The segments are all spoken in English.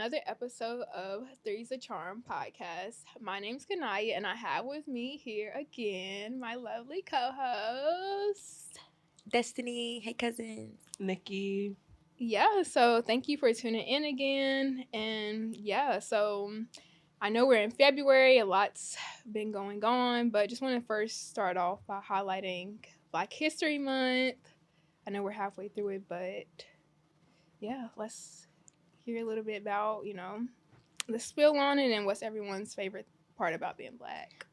Another episode of Three's a Charm podcast. My name's Kanaya, and I have with me here again my lovely co-host Destiny. Hey, cousins. Nikki. Yeah, so thank you for tuning in again. And so I know we're in February, a lot's been going on, but just want to first start off by highlighting Black History Month. I know we're halfway through it, but yeah, let's hear a little bit about, the spill on it and what's everyone's favorite part about being Black.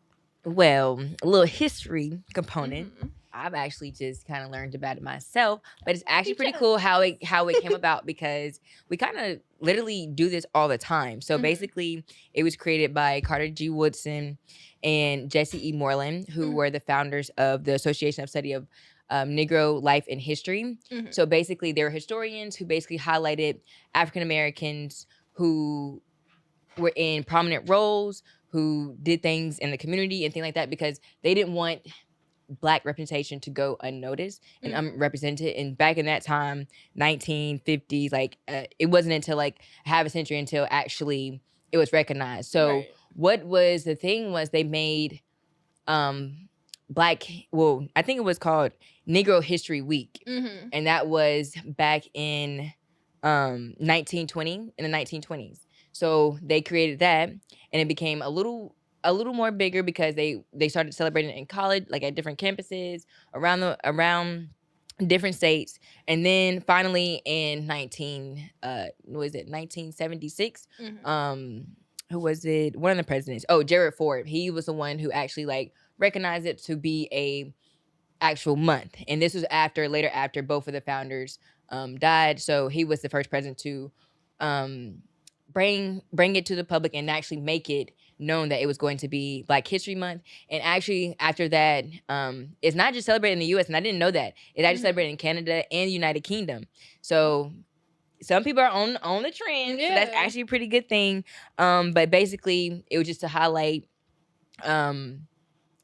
Well, a little history component. Mhm. I've actually just kind of learned about it myself, but it's actually pretty cool how it came about because we kind of literally do this all the time. So basically, it was created by Carter G. Woodson and Jesse E. Moreland, who were the founders of the Association of Study of Negro Life and History. So basically, they were historians who basically highlighted African Americans who were in prominent roles, who did things in the community and things like that, because they didn't want Black representation to go unnoticed and unrepresented. And back in that time, 1950s, it wasn't until half a century until actually it was recognized. So what was the thing was they made Black, I think it was called Negro History Week. And that was back in 1920, in the 1920s. So they created that, and it became a little more bigger because they started celebrating it in college, at different campuses around different states. And then finally in 1976, who was it? One of the presidents. Oh, Jared Ford. He was the one who actually recognized it to be a actual month. And this was later after both of the founders died. So he was the first president to bring it to the public and actually make it known that it was going to be Black History Month. And actually after that, it's not just celebrated in the U.S., and I didn't know that. It's actually celebrated in Canada and the United Kingdom. So some people are on the trend. So that's actually a pretty good thing. But basically it was just to highlight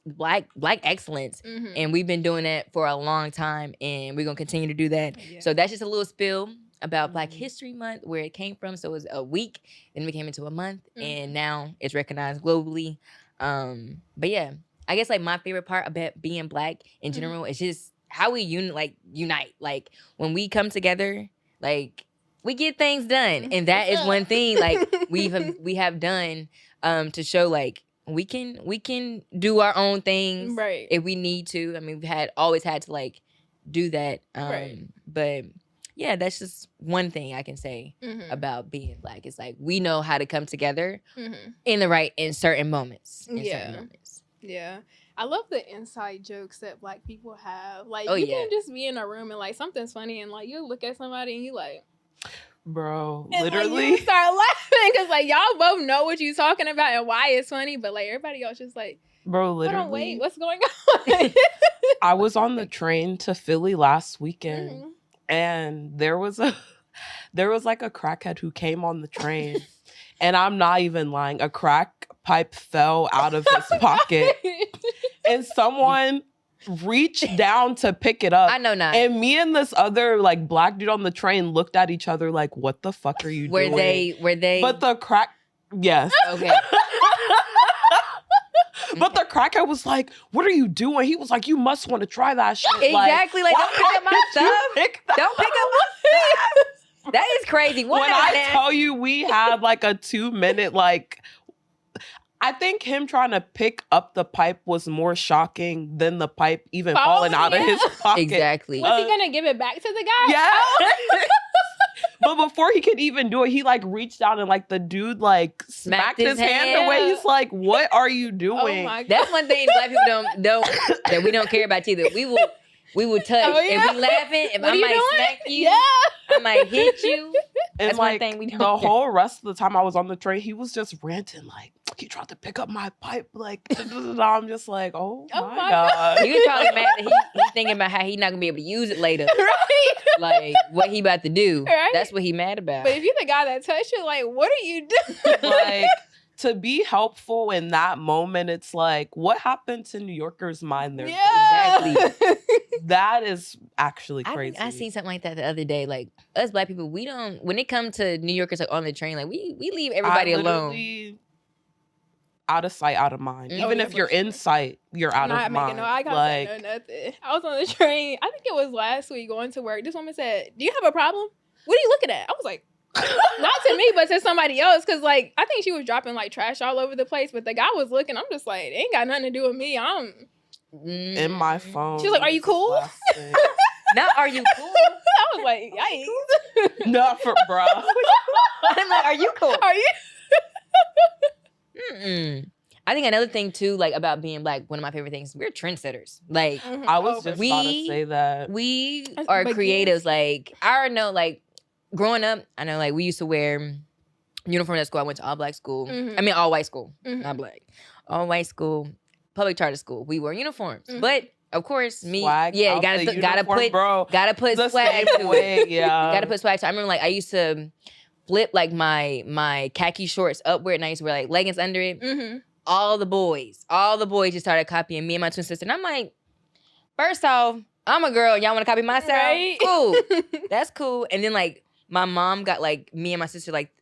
Black excellence. And we've been doing that for a long time, and we're gonna continue to do that. So that's just a little spill about Black History Month, where it came from. So it was a week, then we came into a month, and now it's recognized globally. But yeah, I guess my favorite part about being Black in general is just how we unite. When we come together, we get things done, and that is one thing we have done to show we can do our own things if we need to. I mean, we've always had to do that. But yeah, that's just one thing I can say about being Black. It's we know how to come together in certain moments. Yeah. I love the inside jokes that Black people have. You can just be in a room and something's funny, and you look at somebody and you bro, and, literally you start laughing because y'all both know what you're talking about and why it's funny, but everybody else just bro, literally, hold on, wait, what's going on? I was on the train to Philly last weekend, and there was a crackhead who came on the train, and I'm not even lying, a crack pipe fell out of his pocket, and someone reached down to pick it up. I know not. And me and this other Black dude on the train looked at each other what the fuck are you doing? Were they? But the crack, yes. Okay. But the crackhead was like, "What are you doing?" He was like, "You must want to try that shit." Exactly. Don't pick up my stuff. Don't pick up my stuff. That is crazy. When I tell you, we had a 2-minute I think him trying to pick up the pipe was more shocking than the pipe even falling out of his pocket. Exactly. Was he gonna give it back to the guy? Yeah. But before he could even do it, he reached down and the dude smacked his hand away. He's like, "What are you doing?" Oh my God. That's one thing Black people don't that we don't care about either. We will touch. Oh, yeah. If we laughing, if What I are you might doing? smack you, Yeah. I might hit you. And That's one thing we don't the care. whole rest of the time I was on the train, he was just ranting he tried to pick up my pipe. I'm just oh my God. He was probably mad that he's thinking about how he's not gonna be able to use it later. Right. What he about to do. Right. That's what he mad about. But if you're the guy that touched it, what are you doing? to be helpful in that moment, it's like, what happened to New Yorkers mind their Exactly. That is actually crazy. I seen something like that the other day. Like, us Black people, we don't, when it comes to New Yorkers like on the train, like we leave everybody alone. Out of sight, out of mind. Even if you're in sight, you're out of mind. Not making no eye contact, no nothing. I was on the train. I think it was last week going to work. This woman said, "Do you have a problem? What are you looking at?" I was like, not to me, but to somebody else. Because, like, I think she was dropping, like, trash all over the place. But the guy was looking. I'm just like, it ain't got nothing to do with me. I'm in my phone. She was like, "Are you cool?" Not, are you cool? I was like, yikes. Not for bro. I'm like, are you cool? Are you? I think another thing too, like about being Black, one of my favorite things, we're trendsetters. Like, I was just about to say that. We are creatives. Like, I know, like, growing up, I know, like, we used to wear uniforms at school. I went to all Black school. I mean, all white school, not Black. All white school, public charter school. We wore uniforms, but of course, me, swag gotta put swag to it. Yeah, gotta put swag. So I remember, like, I used to flip like my khaki shorts upward, and I used to wear like leggings under it. All the boys just started copying me and my twin sister, and I'm like, first off, I'm a girl. Y'all want to copy my style? Right? Cool, that's cool. And then like my mom got like me and my sister like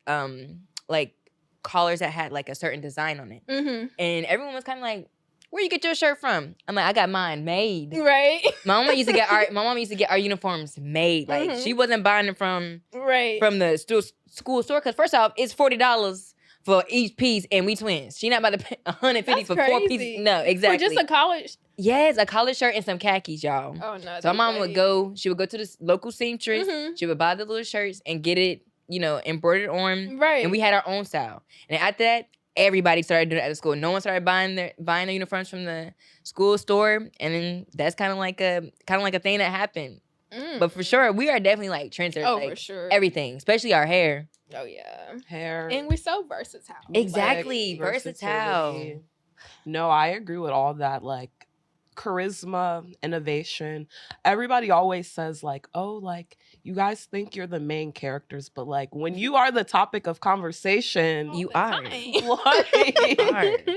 collars that had like a certain design on it, and everyone was kind of like, where you get your shirt from? I'm like, I got mine made. Right. My mom used to get our uniforms made. Like, she wasn't buying them from the school store, because first off, it's $40 for each piece, and we twins. She not about to pay $150 for 4 pieces. No, exactly. For just a college? Yes, a college shirt and some khakis, y'all. Oh no. So my mom would go to the local seamstress. She would buy the little shirts and get it, embroidered on. Right. And we had our own style. And after that, everybody started doing it at the school. No one started buying their uniforms from the school store, and then that's kind of like a thing that happened. But for sure, we are definitely like trendsetters. Oh, like, for sure, everything, especially our hair. Oh yeah, hair, and we're so versatile. Exactly, like, versatile. No, I agree with all that. Like, charisma, innovation. Everybody always says like, oh, like, you guys think you're the main characters, but like when you are the topic of conversation, you are. Like,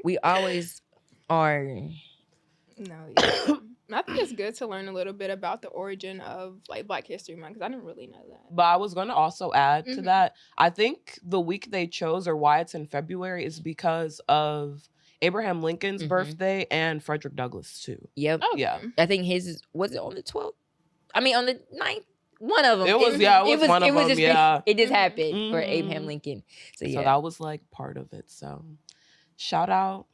we always are. No, yeah. I think it's good to learn a little bit about the origin of like Black History Month, because I didn't really know that. But I was going to also add to that, I think the week they chose, or why it's in February, is because of Abraham Lincoln's birthday and Frederick Douglass too. Yep. Okay. Yeah. I think his, was it on the 12th? I mean, on the 9th? One of them. It was one of them, yeah. It just happened for Abraham Lincoln. So that was like part of it. So shout out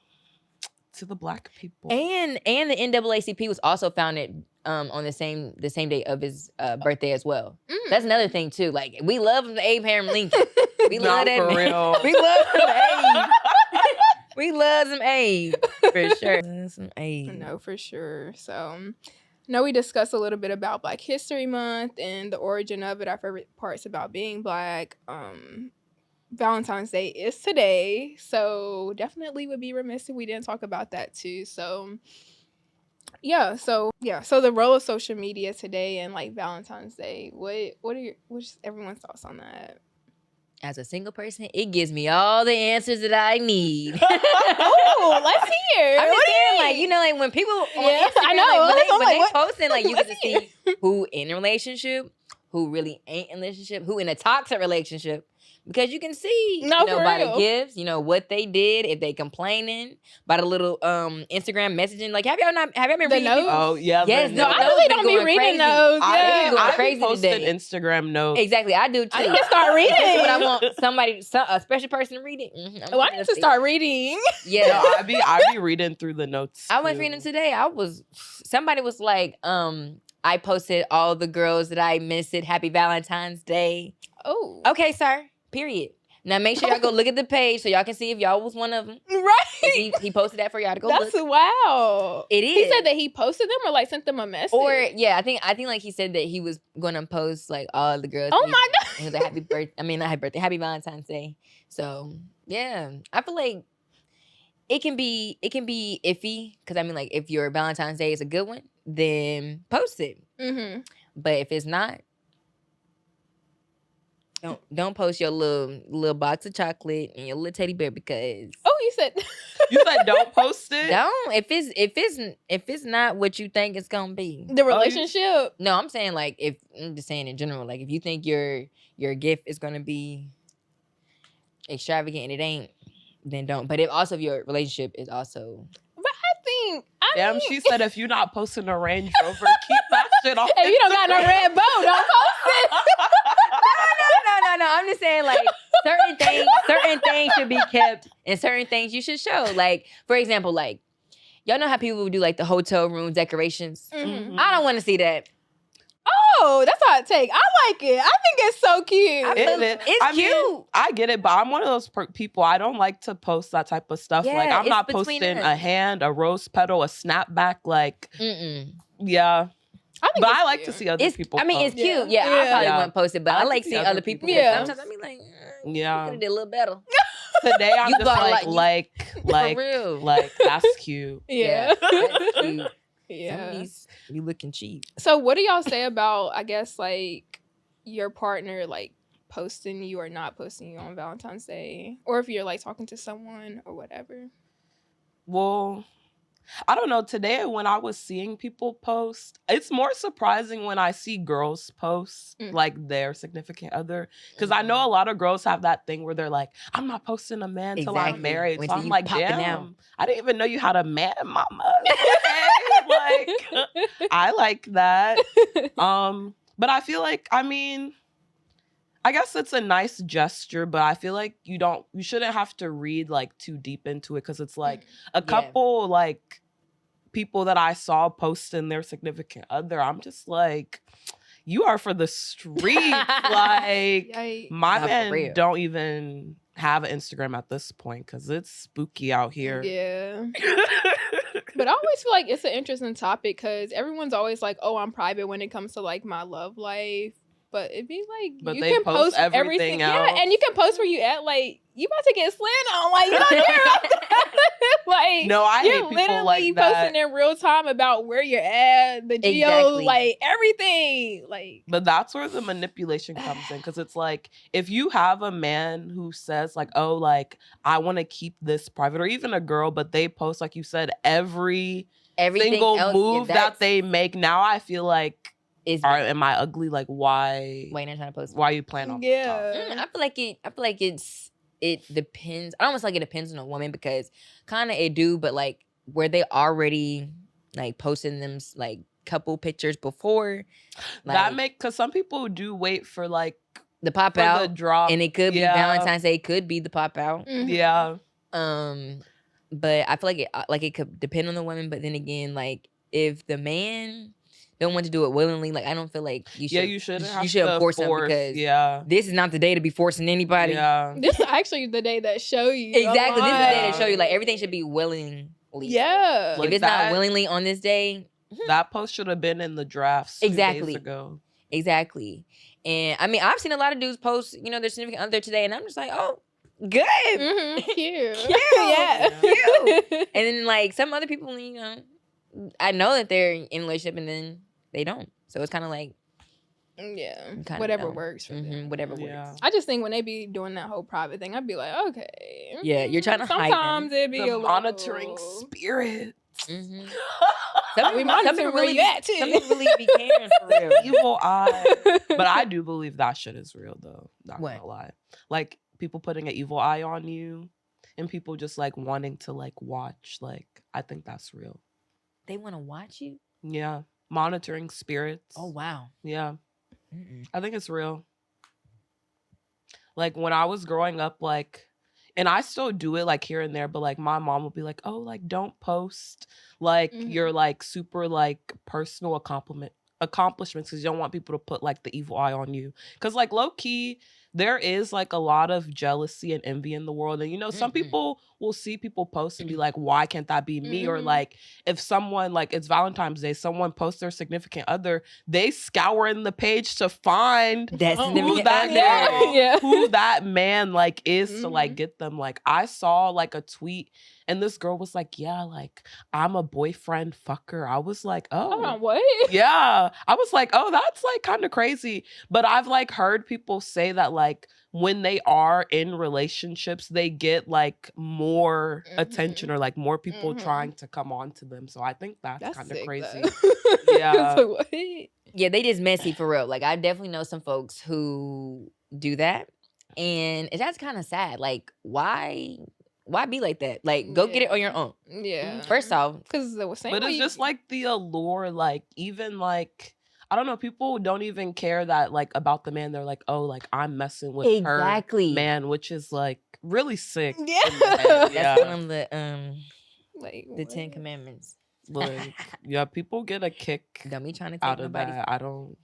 to the Black people. And the NAACP was also founded on the same day of his birthday as well. That's another thing too. Like, we love Abraham Lincoln. We love that for real. We love some Abe. We love some Abe for sure. Love some Abe. No, for sure. So, we discussed a little bit about Black History Month and the origin of it. Our favorite parts about being Black. Valentine's Day is today, so definitely would be remiss if we didn't talk about that too. So the role of social media today and like Valentine's Day. What's everyone's thoughts on that? As a single person, it gives me all the answers that I need. Oh, let's hear. I'm just saying, like, like when people on Instagram, I know, when they posting, like, you get to see who in a relationship, who really ain't in a relationship, who in a toxic relationship. Because you can see, by the gifts, what they did, if they complaining, by the little Instagram messaging. Like, have y'all been reading? Notes? Oh, yeah. Yes, no, I really don't be reading those. Yeah. I posted Instagram notes. Exactly, I do too. I need to start reading. That's what I want a special person to read it. I need to start reading. Yeah. No, I be reading through the notes. I was reading today. Somebody was like, I posted all the girls that I missed it. Happy Valentine's Day. Oh. Okay, sir. Period. Now make sure y'all go look at the page so y'all can see if y'all was one of them. Right. He posted that for y'all to go look. That's wow. It is. He said that he posted them or like sent them a message. Or I think like he said that he was gonna post like all the girls. Oh my God. He was like happy birthday. I mean, not happy birthday. Happy Valentine's Day. So yeah, I feel like it can be iffy, because I mean, like, if your Valentine's Day is a good one, then post it. But if it's not, Don't post your little box of chocolate and your little teddy bear because Oh, you said You said don't post it. don't if it's not what you think it's gonna be. the relationship. No, I'm saying like if I'm just saying in general, like if you think your gift is gonna be extravagant and it ain't, then don't. But if your relationship is also But I Damn, mean, she said if you're not posting a Range Rover, keep that shit off. if you don't got no red bow, don't post it. no. I'm just saying like certain things should be kept and certain things you should show. Like for example, like y'all know how people would do like the hotel room decorations. Mhm. I don't want to see that. Oh, that's how I take. I like it. I think it's so cute. It's cute. Mean, I get it, but I'm one of those people. I don't like to post that type of stuff. Yeah, like I'm it's not between posting us. a hand, a rose petal, a snapback. Like, yeah. I think But it's I like cute. to see other people. I mean, it's post. cute. Yeah. Yeah, I probably Yeah. wouldn't post it, but I I like like to see seeing other other people. people post. Sometimes I be like, Yeah. you could have did a little better. Today I'm You just got like, real. like that's cute. Yeah. That's cute. Some Yeah. of these be looking cheap. So what do y'all say about, I guess, like your partner like posting you or not posting you on Valentine's Day? Or if you're like talking to someone or whatever. Well, I don't know. Today, when I was seeing people post, it's more surprising when I see girls post like their significant other. Because I know a lot of girls have that thing where they're like, I'm not posting a man till I'm Exactly. married. When So I'm you like, popping damn, out. I didn't even know you had a man, mama. Like, I like that. But I feel like, I mean, I guess it's a nice gesture, but I feel like you shouldn't have to read like too deep into it because it's like a couple like people that I saw posting their significant other. I'm just like, you are for the streets. Like Yikes. my Not for man real. don't even have an Instagram at this point because it's spooky out here. Yeah. But I always feel like it's an interesting topic because everyone's always like, oh, I'm private when it comes to like my love life. But it'd be like, But you they can post post everything everything. Yeah, else. and you can post where you at. Like, you about to get slid on. Like, you don't care about that. Like, No, I hate you're people literally like that. posting in real time about where you're at, the geo, Exactly. like everything. Like, But that's where the manipulation comes in because it's like if you have a man who says like, oh, like I want to keep this private, or even a girl, but they post like you said every Everything single else, move that that's- they make. Now I feel like, is am I ugly? Like why? why you're not trying to post? Why you playing off the top? yeah. I feel like it depends. I almost like it depends on a woman because kind of it do, but like where they already like posting them like couple pictures before, like That make because some people do wait for like the pop for out, the drop, and it could be Yeah. Valentine's Day, could be the pop out. Mhm. Yeah, But I feel like it could depend on the woman. But then again, like if the man don't want to do it willingly, like I don't feel like you should. you shouldn't. You have shouldn't to force him because yeah, this is not the day to be forcing anybody. yeah. This is actually the day that show you. Exactly. This is the day lot. to show you like everything should be willingly. Yeah. Like If it's that- not willingly on this day, That post should have been in the drafts 2 Exactly. days ago. exactly. And I mean, I've seen a lot of dudes post, their significant other today, and I'm just like, oh, good. Mm-hmm. Cute. Cute. Yeah. Cute. And then like some other people, I know that they're in a relationship and then they don't. So it's kind of like Yeah. kinda Whatever know. works for them. Whatever Yeah. works. I just think when they be doing that whole private thing, I'd be like, okay. Yeah, you're trying to hide them. Sometimes it be a The little... monitoring spirit. Mhm. We monitor where you at, too. Some people really be caring for real. Evil eye. But I do believe that shit is real though. Not What? gonna lie. Like people putting an evil eye on you and people just like wanting to like watch. Like I think that's real. They want to watch you? Yeah. Monitoring spirits. Oh, wow. Yeah. Mm-mm. I think it's real. Like when I was growing up, like, and I still do it like here and there, but like my mom will be like, oh, like don't post like your like super like personal accomplishments because you don't want people to put like the evil eye on you. Because like low key, there is like a lot of jealousy and envy in the world. And some people will see people post and be like, why can't that be me? Or like if someone like it's Valentine's Day, someone posts their significant other, they scour in the page to find That's who that girl, who that man like is to like get them. Like I saw like a tweet And this girl was like, yeah, like, I'm a boyfriend fucker. I was like, Hold on, oh. what? Yeah. I was like, oh, that's like kind of crazy. But I've like heard people say that like when they are in relationships, they get like more attention or like more people trying to come on to them. So I think that's kind of sick, crazy. though. Yeah. So what? Yeah, they just messy for real. Like I definitely know some folks who do that. And that's kind of sad. Like, why be like that? Like, go get it on your own. Yeah. First off, because the same But way it's just like the allure, like even like I don't know, people don't even care that like about the man. They're like, oh, like I'm messing with Exactly. her man, which is like really sick. Yeah. that's one of like the 10 Commandments. Like, yeah, people get a kick Don't be trying to take out of nobody's. that. I don't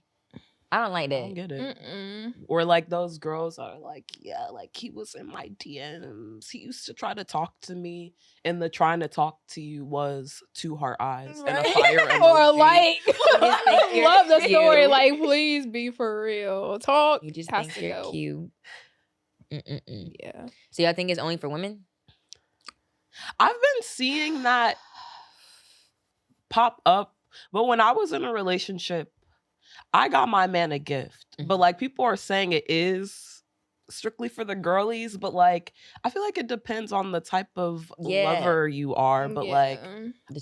like that. I don't get it. Mm-mm. Or like those girls are like, yeah, like he was in my DMs. He used to try to talk to me, and the trying to talk to you was 2 heart eyes and a fire emoji. Or a light. I love the story. cute. Like, please be for real. Talk. You just has think to you're go. cute. Mm-mm-mm. Yeah. So y'all think it's only for women? I've been seeing that pop up, but when I was in a relationship, I got my man a gift. But like people are saying it is strictly for the girlies, but like I feel like it depends on the type of lover you are. But like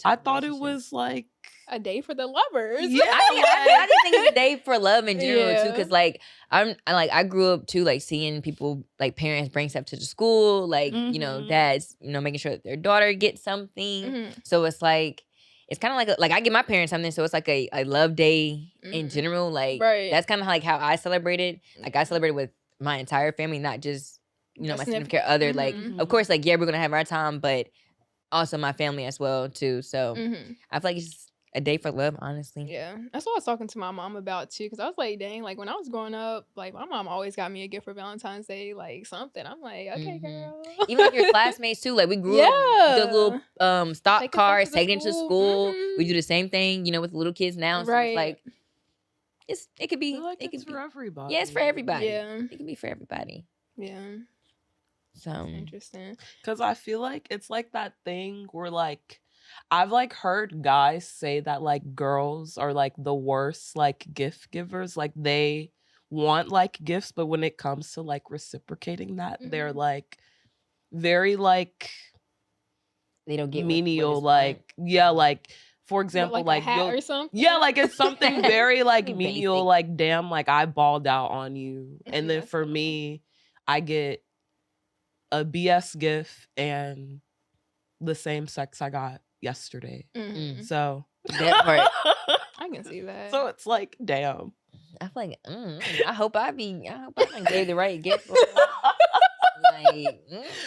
I thought it was like a day for the lovers. Yeah, I just think it's a day for love in general too, Yeah. because like I grew up too, like seeing people like parents bring stuff to the school, like you know dads, you know, making sure that their daughter gets something. Mhm. So it's like it's kind of like I give my parents something, so it's like a love day in general. Like Right. that's kind of like how I celebrated. Like I celebrated with my entire family, not just you know my significant other. Like of course, like yeah, we're gonna have our time, but also my family as well too. So I feel like it's just a day for love, honestly. Yeah, that's what I was talking to my mom about too. Because I was like, dang, like when I was growing up, like my mom always got me a gift for Valentine's Day, like something. I'm like, okay, girl. Even like your classmates too. Like we grew up the little stock Taking cars, stuff to taking it to school. We do the same thing, you know, with the little kids now. So Right. it's like it could be like it it's could for be, everybody. yeah, it's for everybody. Yeah. It can be for everybody. Yeah, So interesting. Because I feel like it's like that thing where like I've like heard guys say that like girls are like the worst like gift givers. Like they want like gifts, but when it comes to like reciprocating that, they're like very like they don't get menial. Like yeah, like for example, What, like a hat you'll- or something. yeah, like it's something very like Basic. menial. Like damn, like I balled out on you, and then That's for nice. me, I get a BS gift and the same sex I got yesterday. Mhm. So that part. I can see that. so it's like, damn. I feel like I hope I done gave the right gift. Like,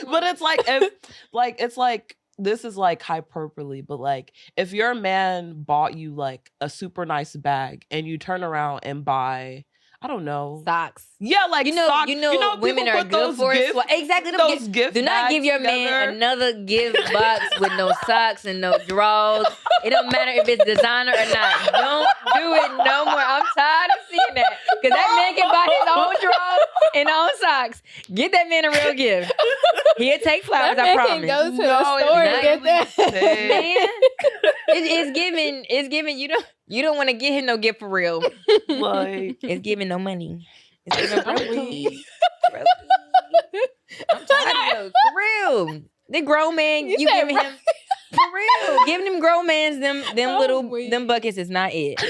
But it's like if like it's like this is like hyperbole, but like if your man bought you like a super nice bag and you turn around and buy, I don't know. socks. Yeah, like You know, socks. women people are put good those for it. gift- So exactly. those gift Do not give bags your man together. another gift box with no socks and no drawers. It don't matter if it's designer or not. Don't do it no more. I'm tired of seeing that. Because that man can buy his own drawers and own socks. Get that man a real gift. He'll take flowers, that I man promise. can go to No, the it's store not and get that. Man, it's giving. You don't want to get him no gift for real. Like It's giving no money. It's giving I'm brokies. weak. I'm tired of those. For real. The grown man, you said giving him for real. Giving them grown mans them I'm little weak. them buckets is not it.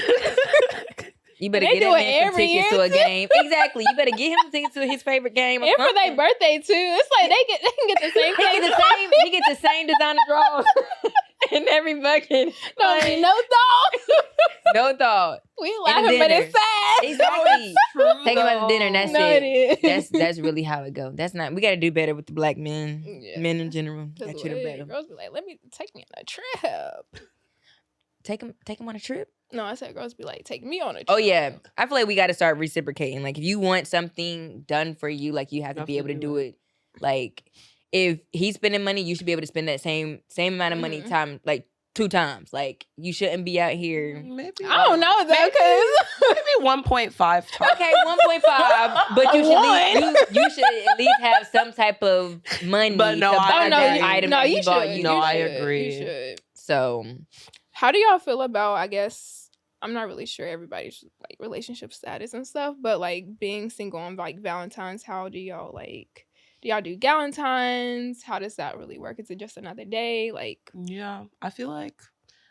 You better They get do that it man some every tickets year, to a too. game. Exactly. You better get him tickets to his favorite game. Or And for something. their birthday too. It's like they can get the same thing. He gets the same designer drawers in every bucket. Don't be no thought. No thought. We laughing, but it's sad. Exactly. True, Take him out to dinner and that's No, it. it is. That's really how it goes. That's not. We got to do better with the black men, Yeah. men in general. 'Cause That should have wait, better. girls be like, take me on a trip. Take him on a trip. No, I said girls be like, take me on a trip. Oh yeah, I feel like we got to start reciprocating. Like if you want something done for you, like you have to be able to do it. Like if he's spending money, you should be able to spend that same amount of money time like 2 times. Like, you shouldn't be out here. Maybe I don't know though, because maybe 1.5 times. Okay, 1.5, but you should at least have some type of money But no, to I buy agree. that item no, that you he bought should. you. No, You I should. agree. You should. So, How do y'all feel about, I guess, I'm not really sure everybody's like relationship status and stuff, but like being single on like Valentine's, how do y'all like, do y'all do Galentine's? How does that really work? Is it just another day? Like, Yeah, I feel like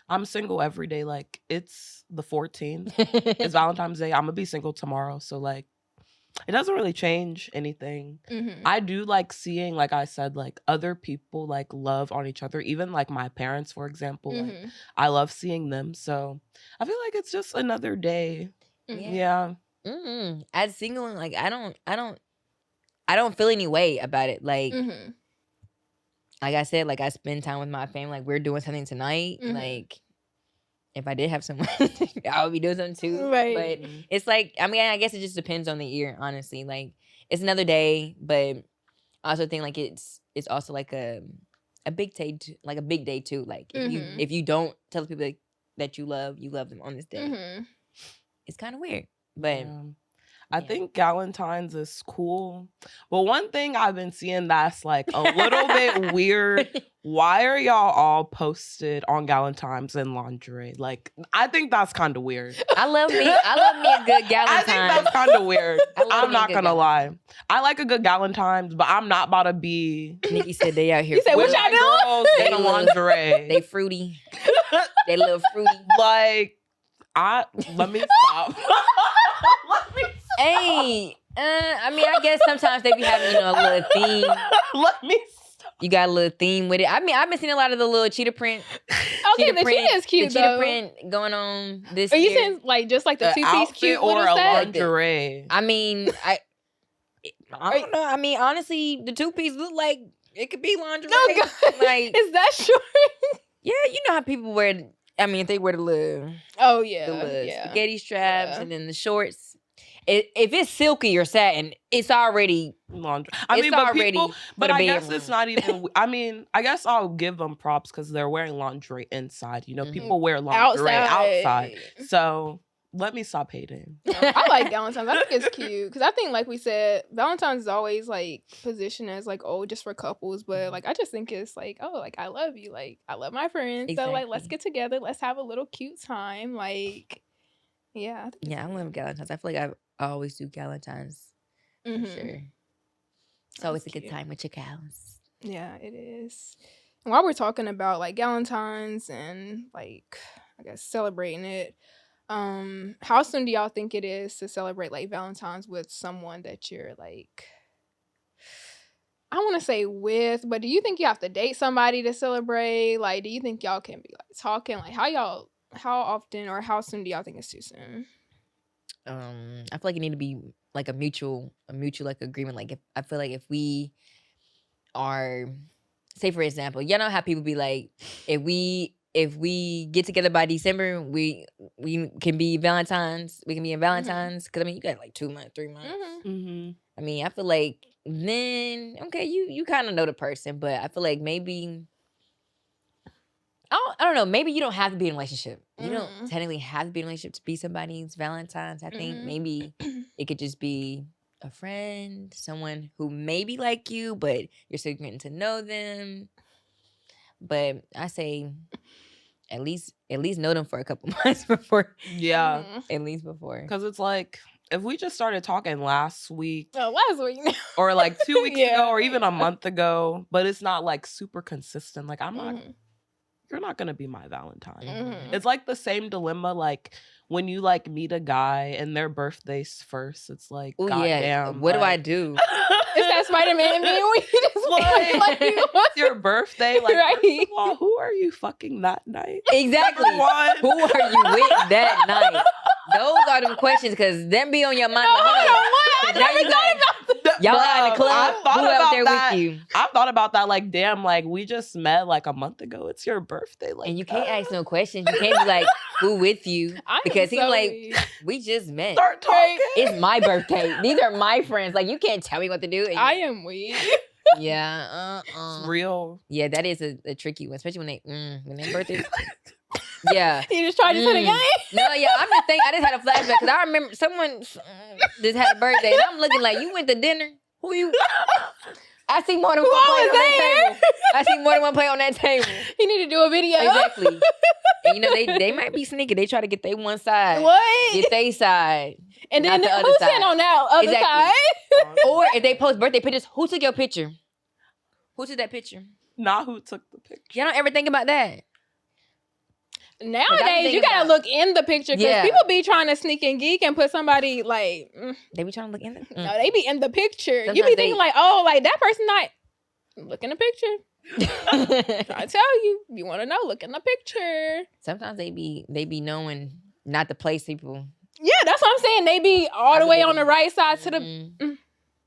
I'm single every day. Like, it's the 14th. It's Valentine's Day. I'm gonna be single tomorrow. So like, it doesn't really change anything. I do like seeing, like I said, like other people like love on each other. Even like my parents, for example, like I love seeing them. So I feel like it's just another day. Yeah. As single, like I don't feel any way about it. Like, like I said, like I spend time with my family. Like, we're doing something tonight. Like, if I did have someone, I would be doing something too. Right. But it's like, I mean, I guess it just depends on the year, honestly. Like, it's another day, but I also think like it's also like a big day, like a big day too. Like, if you don't tell people that you love them on this day, it's kind of weird. But I think Galentine's is cool. But one thing I've been seeing that's like a little bit weird. Why are y'all all posted on Galentine's in lingerie? Like, I think that's kind of weird. I love me a good Galentine. I think that's kind of weird. I'm not good gonna lie. I like a good Galentine's, but I'm not about to be. Nikki said they out here. You said, what y'all doing? Girls in lingerie. They fruity. They little fruity. Like, let me stop. Hey, I mean, I guess sometimes they be having, a little theme. Let me stop. You got a little theme with it. I mean, I've been seeing a lot of the little cheetah print. Okay, the cheetah is cute the cheetah though. print going on this Are you year. saying like just like the two-piece cute or little a set? lingerie? I mean, I don't know. I mean, honestly, the 2-piece look like it could be lingerie. Oh, God. Like, Is that short? yeah, you know how people wear. I mean, if they wear the little spaghetti straps and then the shorts. If it's silky or satin, it's already Laundry. but I guess it's not even. I mean, I guess I'll give them props because they're wearing lingerie inside. People wear lingerie outside. So let me stop hating. I like Valentine's. I think it's cute because I think, like we said, Valentine's is always like positioned as like, oh, just for couples. But like, I just think it's like, oh, like I love you, like I love my friends. Exactly. So like, let's get together, let's have a little cute time. Like, yeah, I love Galentine's. I feel like I always do Galentine's. For sure. It's always a good time with your gals. Yeah, it is. And while we're talking about like Galentine's and like, I guess celebrating it, how soon do y'all think it is to celebrate like Valentine's with someone that you're like, I want to say with, but do you think you have to date somebody to celebrate? Like, do you think y'all can be like talking? Like, how often or how soon do y'all think it's too soon? I feel like it need to be like a mutual like agreement. Like, I feel like if we are, say for example, you know how people be like, if we get together by December, we can be Valentine's. We can be in Valentine's because I mean you got like 2 months, 3 months. I mean I feel like then okay you kind of know the person, but I feel like maybe I don't know. Maybe you don't have to be in a relationship. You don't technically have to be in a relationship to be somebody's Valentine's. I think maybe it could just be a friend, someone who maybe like you, but you're still getting to know them. But I say at least know them for a couple months before. Yeah. At least before. Because it's like, if we just started talking last week. Last week. Or like 2 weeks ago or even a month ago, but it's not like super consistent. Like I'm not. You're not gonna be my Valentine. It's like the same dilemma, like when you like meet a guy and their birthday's first. It's like, goddamn, what do I do? It's that Spider-Man meme where you just like it's your birthday. Like, right. First of all, who are you fucking that night? Exactly. Who are you with that night? Those are them questions because them be on your mind. Y'all out in the club. Who out there with you? I thought about that. Like, damn, like we just met like a month ago. It's your birthday. Like, and you can't ask no questions. You can't be like, who with you? Because he's like, we just met. Start talking. It's my birthday. These are my friends. Like, you can't tell me what to do. I am weak. Yeah. It's real. Yeah, that is a tricky one, especially when they birthdays. Yeah. You just tried to say it again? No, yeah, I'm just thinking. I just had a flashback because I remember someone just had a birthday, and I'm looking like, you went to dinner? Who you? I see more than one plate on that table. I see more than one plate on that table. You need to do a video. Exactly. And they might be sneaky. They try to get their one side. What? Get their side. And then not the other who's side. sitting on that other side? Or if they post birthday pictures, who took your picture? Who took that picture? Not who took the picture. Y'all don't ever think about that. Nowadays, you gotta look in the picture because people be trying to sneak and geek and put somebody like. They be trying to look in the. No, they be in the picture. Sometimes you be thinking like, oh, like that person not. Look in the picture. I tell you, you want to know, look in the picture. Sometimes they be knowing not to place people. Yeah, that's what I'm saying. They be all the way on the right side to the.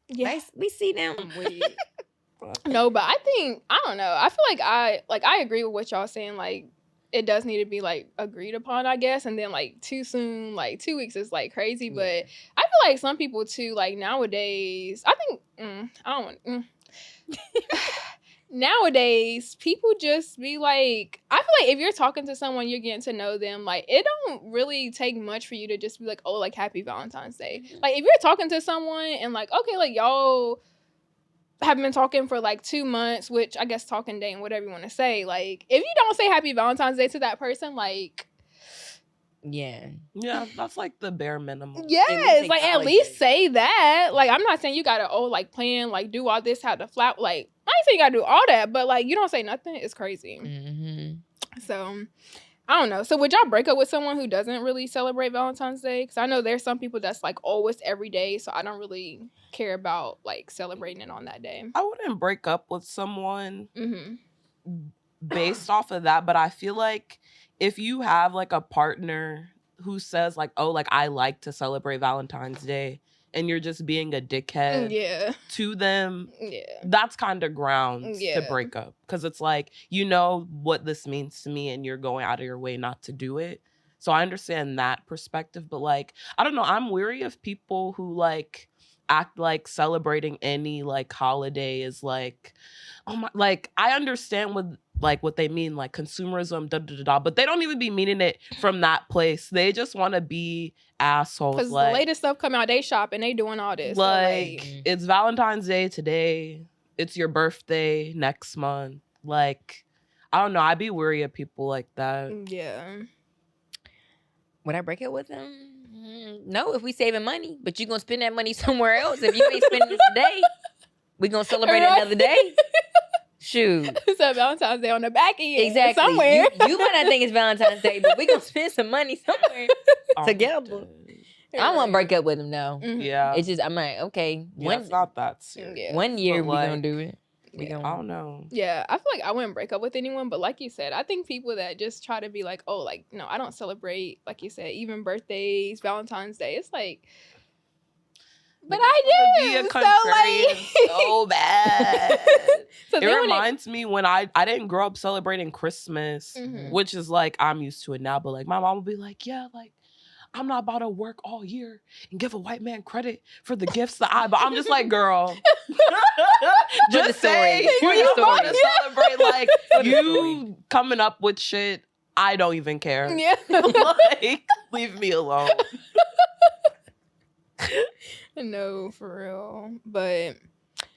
Yeah, we see them. No, but I think I don't know. I feel like I agree with what y'all saying. Like, it does need to be like agreed upon, I guess. And then like too soon, like 2 weeks is like crazy. But I feel like some people too, like nowadays. I think I don't want. Nowadays, people just be like, I feel like if you're talking to someone, you're getting to know them, like it don't really take much for you to just be like, oh, like happy Valentine's Day. Like if you're talking to someone and like, okay, like y'all have been talking for like 2 months, which I guess talking dating, whatever you want to say, like if you don't say happy Valentine's Day to that person, like yeah, that's like the bare minimum. Yes, like at least say that. Like I'm not saying you gotta like plan, like do all this, have the flat. Like I ain't saying you gotta do all that, but like you don't say nothing, it's crazy. So I don't know. So would y'all break up with someone who doesn't really celebrate Valentine's Day? Because I know there's some people that's like, oh, it's every day, so I don't really care about like celebrating it on that day. I wouldn't break up with someone based off of that, but I feel like if you have like a partner who says like, oh, like I like to celebrate Valentine's Day, and you're just being a dickhead to them, that's kind of grounds to break up. Because it's like, you know what this means to me and you're going out of your way not to do it. So I understand that perspective. But like, I don't know, I'm weary of people who like act like celebrating any like holiday is like, oh my, like I understand what they mean, like consumerism, but they don't even be meaning it from that place. They just want to be assholes. Because like, the latest stuff come out, they shop and they doing all this. Like, so, like it's Valentine's Day today. It's your birthday next month. Like, I don't know. I'd be weary of people like that. Yeah. Would I break up with them? No, if we saving money, but you gonna spend that money somewhere else. If you ain't spending it today, we gonna celebrate it another day. Shoot. It's a Valentine's Day on the back of you. Exactly. Somewhere. You might not think it's Valentine's Day, but we gonna spend some money somewhere together. I don't want to break up with him, though. Yeah. It's just, I'm like, okay. It's not that serious. One year but we gonna do it. I don't know. Yeah, I feel like I wouldn't break up with anyone, but like you said, I think people that just try to be like, oh, like, no, I don't celebrate, like you said, even birthdays, Valentine's Day. It's like, but I do. Be a contrarian so bad. So it reminds me when I didn't grow up celebrating Christmas, which is like, I'm used to it now, but like my mom would be like, yeah, like, I'm not about to work all year and give a white man credit for the gifts that I buy. I'm just like, girl, just say you want to celebrate. Like, you coming up with shit, I don't even care. Yeah. Like, leave me alone. No, for real. But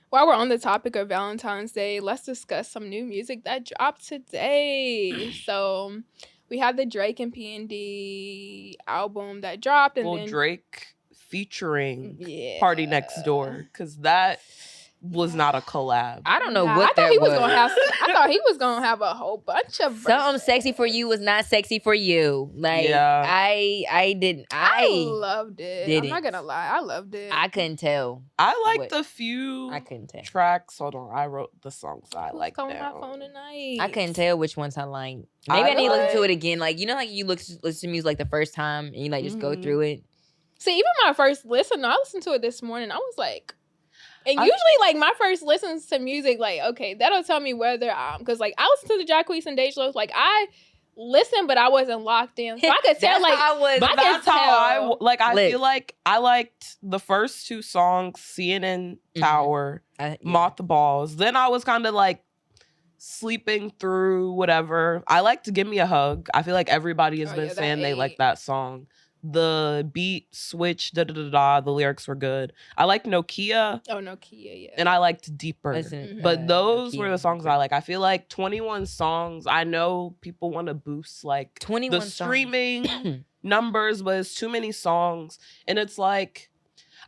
while we're on the topic of Valentine's Day, let's discuss some new music that dropped today. So we have the Drake and PND album that dropped. And then Drake featuring PARTYNEXTDOOR, because that was not a collab. I don't know what that was. I thought he was gonna have a whole bunch of Something Sexy for You was not sexy for you. Like, I didn't. I loved it. I'm not gonna lie, I loved it. I couldn't tell. I liked a few I couldn't tell. tracks. Hold on, I wrote the songs I liked. Calling my phone tonight. I couldn't tell which ones I liked. Maybe I need to listen to it again. Like, you know, like you listen to music like the first time and you like just go through it. See, even my first listen, I listened to it this morning. I was like, and usually like my first listens to music, like, okay, that'll tell me whether because like I listen to the Jacquees and Deja, like I listen, but I wasn't locked in. So I could tell, like, I was. But I that's can how tell. I Lit. feel like I liked the first 2 songs, CNN Tower, Mothballs. Then I was kind of like sleeping through whatever. I liked Give Me a Hug. I feel like everybody has been saying they like that song. The beat switch, da da da da. The lyrics were good. I liked Nokia. Oh, Nokia, yeah. And I liked Deeper. But those were the songs I like. I feel like 21 songs. I know people want to boost like 21 the streaming numbers, but it's too many songs. And it's like,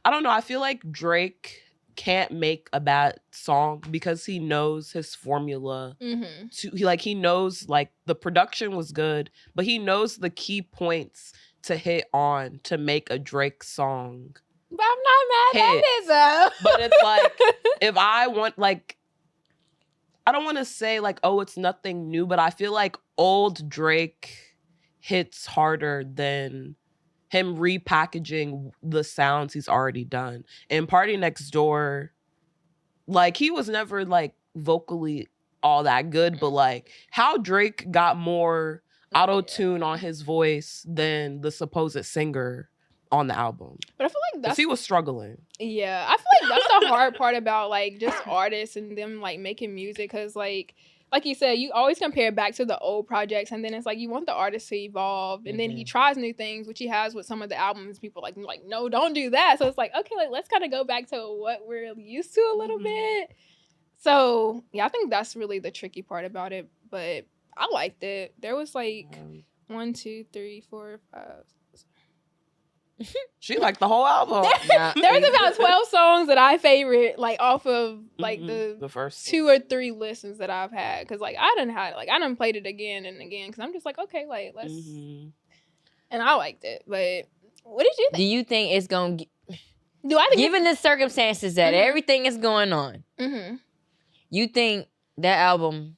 I don't know. I feel like Drake can't make a bad song because he knows his formula. He knows like the production was good, but he knows the key points to hit on to make a Drake song. But I'm not mad at it though. But it's like, if I want, like, I don't want to say like, oh, it's nothing new, but I feel like old Drake hits harder than him repackaging the sounds he's already done. And Party Next Door, like, he was never like vocally all that good, but like how Drake got more auto-tune on his voice than the supposed singer on the album. But I feel like that's, he was struggling. Yeah, I feel like that's the hard part about like just artists and them like making music, because like you said, you always compare back to the old projects, and then it's like you want the artist to evolve, and then he tries new things, which he has with some of the albums. People like no, don't do that. So it's like, okay, like let's kind of go back to what we're used to a little bit. So yeah, I think that's really the tricky part about it. But I liked it. There was like 1, 2, 3, 4, 5. She liked the whole album. There was about 12 songs that I favorite, like off of like the first 2 or 3 listens that I've had, because like I done played it again and again, because I'm just like, okay, like let's, and I liked it. But what did you think? Do you think it's gonna? Do I think, given the circumstances that everything is going on, you think that album?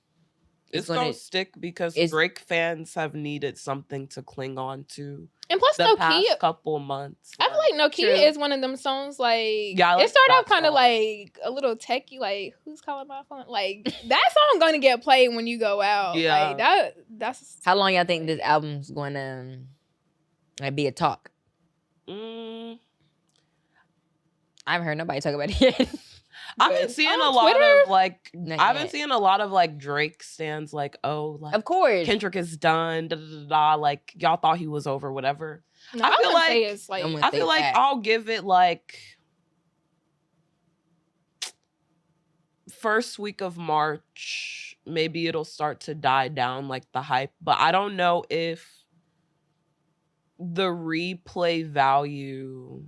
It's gonna stick because Drake fans have needed something to cling on to. And plus, the past couple months. I feel like Nokia is one of them songs. Like, it started off kind of like a little techie. Like, who's calling my phone? Like that song gonna get played when you go out. Yeah, like, that's how long y'all think this album's gonna be a talk? I haven't heard nobody talk about it yet. I've been seeing a lot of like I've been seeing a lot of like Drake stands like, oh, like of course Kendrick is done, da da da da. Like y'all thought he was over, whatever. No, I feel like I'll give it like first week of March. Maybe it'll start to die down, like the hype. But I don't know if the replay value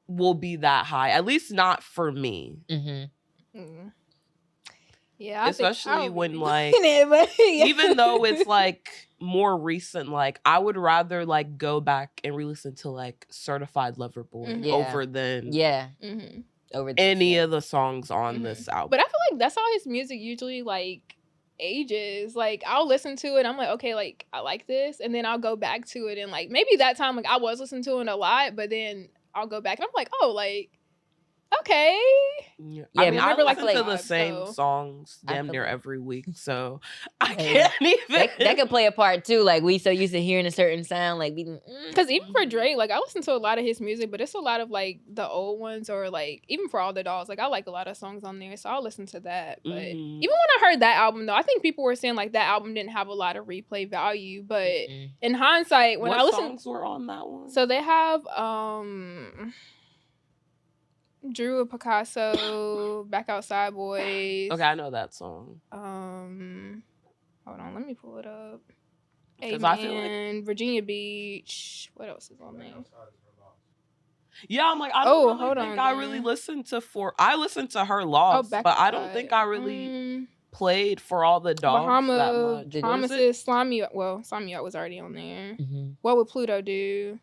will be that high, at least not for me. Yeah, especially when like even though it's like more recent, like I would rather like go back and re-listen to like Certified Lover Boy over than over any of the songs on this album. But I feel like that's how his music usually like ages. Like I'll listen to it, I'm like, okay, like I like this, and then I'll go back to it, and like maybe that time like I was listening to it a lot, but then I'll go back and I'm like, oh, like, okay. Yeah, I mean, I listen to the same songs damn near every week, so I can't even. That could play a part too. Like we so used to hearing a certain sound, like we. Because even for Drake, like I listen to a lot of his music, but it's a lot of like the old ones, or like even for All the Dolls, like I like a lot of songs on there, so I'll listen to that. But even when I heard that album, though, I think people were saying like that album didn't have a lot of replay value. But in hindsight, when I listened, songs were on that one? So they have Drew of Picasso, Back Outside Boys. Okay, I know that song. Hold on, let me pull it up. Because I feel like Virginia Beach. What else is on there? Yeah, I'm like, I don't think I really listened to I listened to Her Loss, but I don't think I really played For All the Dogs that much. Promises, Slime Me Up. Well, Slime Me Up was already on there. What Would Pluto Do?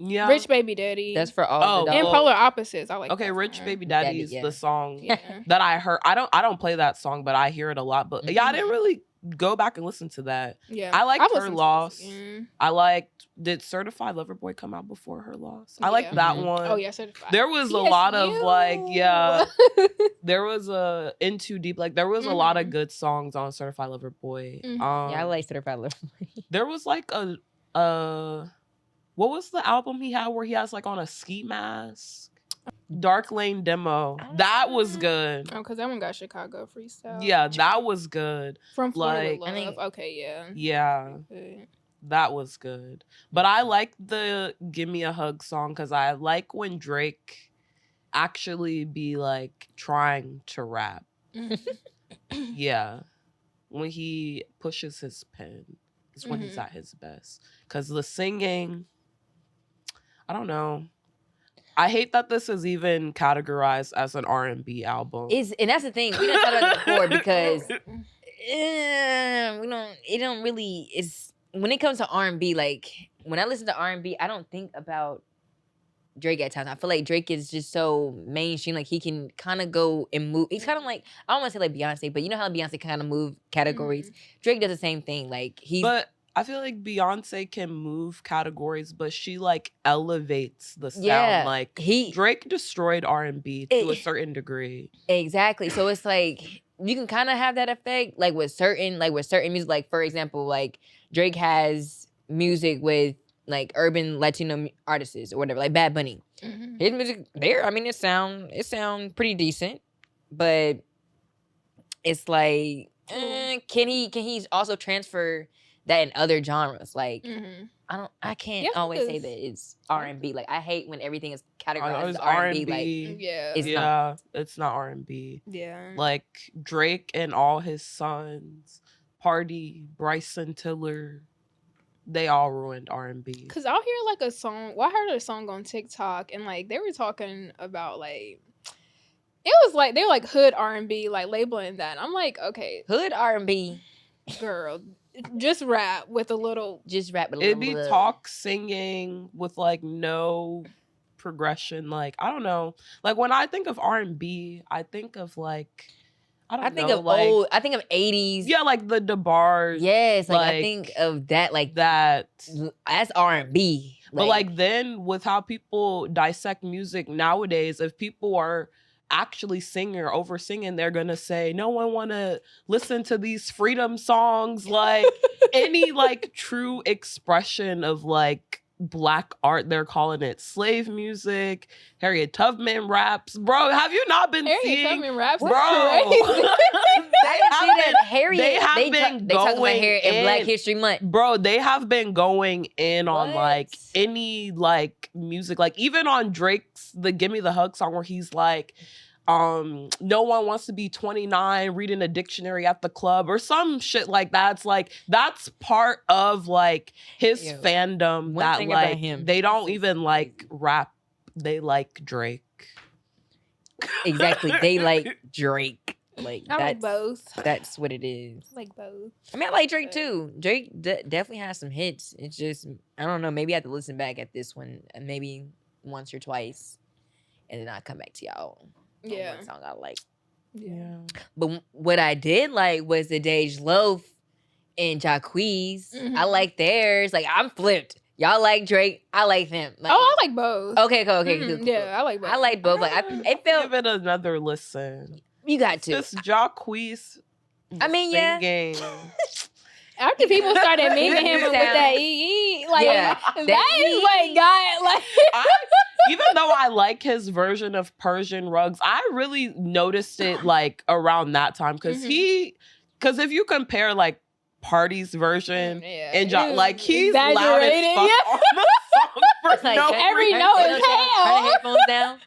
Yeah, Rich Baby Daddy. That's for all the dogs. And Polar Opposites. I like. Okay, Rich Baby Daddy is the song Yeah. that I heard. I don't play that song, but I hear it a lot. But yeah, I didn't really go back and listen to that. Yeah, I liked I've Her listened to this Loss. again. I liked. Did Certified Lover Boy come out before Her Loss? I liked that one. Oh yeah, Certified. There was a lot of there was a In Too Deep. Like there was a lot of good songs on Certified Lover Boy. Yeah, I like Certified Lover Boy. There was like what was the album he had where he has like on a ski mask? Dark Lane Demo. That was good. Oh, because that one got Chicago freestyle. Yeah, that was good. From Florida Like, Love. Okay, yeah. Yeah. Good. That was good. But I like the Give Me a Hug song because I like when Drake actually be like trying to rap. Yeah. When he pushes his pen is when he's at his best. Because the singing, I don't know. I hate that this is even categorized as an R&B album. And that's the thing. We don't talk about it before because it don't really, it's, when it comes to R&B, like when I listen to R&B, I don't think about Drake at times. I feel like Drake is just so mainstream. Like he can kind of go and move. He's kind of like, I don't want to say like Beyonce, but you know how Beyonce kind of move categories? Drake does the same thing. Like But I feel like Beyonce can move categories, but she like elevates the sound. Yeah, like Drake destroyed R&B to a certain degree. Exactly. So it's like you can kind of have that effect, like with certain music. Like for example, like Drake has music with like urban Latino artists or whatever, like Bad Bunny. His music there, I mean, it sound pretty decent, but it's like, can he also transfer that in other genres? Like I can't always say that it's R&B. Like I hate when everything is categorized as R&B. Like it's not R&B. Yeah. Like Drake and all his sons, Party, Bryson Tiller, they all ruined R&B. Cause I'll hear like a song. Well, I heard a song on TikTok, and like they were talking about like it was like they were like hood R&B, like labeling that. I'm like, okay, hood R&B, girl, just rap with a little. It'd be talk singing with like no progression. Like I don't know. Like when I think of R&B, I think of like. I think of old. I think of 80s. Yeah, like the DeBars. Yes, like I think of that. Like that. That's R&B. But like then, with how people dissect music nowadays, if people are actually singing or over singing, they're gonna say, "No one want to listen to these freedom songs." Like any like true expression of like Black art, they're calling it slave music. Harriet Tubman raps, bro. Have you not been seeing? Harriet Tubman raps, bro. Crazy. They talk about Harriet in Black History Month, bro. They have been going in on like any like music, like even on Drake's the "Give Me the Hug" song, where he's like, no one wants to be 29 reading a dictionary at the club or some shit like that. It's like that's part of like his fandom that like they don't even like rap, they like Drake. Exactly, they like Drake. Like I like both. That's what it is. I like both. I mean, I like Drake too. Drake definitely has some hits. It's just I don't know. Maybe I have to listen back at this one, maybe once or twice, and then I'll come back to y'all. Yeah, one song I like. Yeah, but what I did like was the Dej Loaf and Jacquees. I like theirs. Like I'm flipped. Y'all like Drake. I like them. Like, I like both. Okay, cool. Okay, cool. Yeah, I like both. I like both. Like it felt. Give it another listen. You got to. This Jacquees. I mean, singing. After people started memeing him with that like that is what got like. Even though I like his version of Persian Rugs, I really noticed it like around that time because if you compare like Party's version and like he's loud as fuck on the song for like, no every reason. note is hell. Turn the headphones down.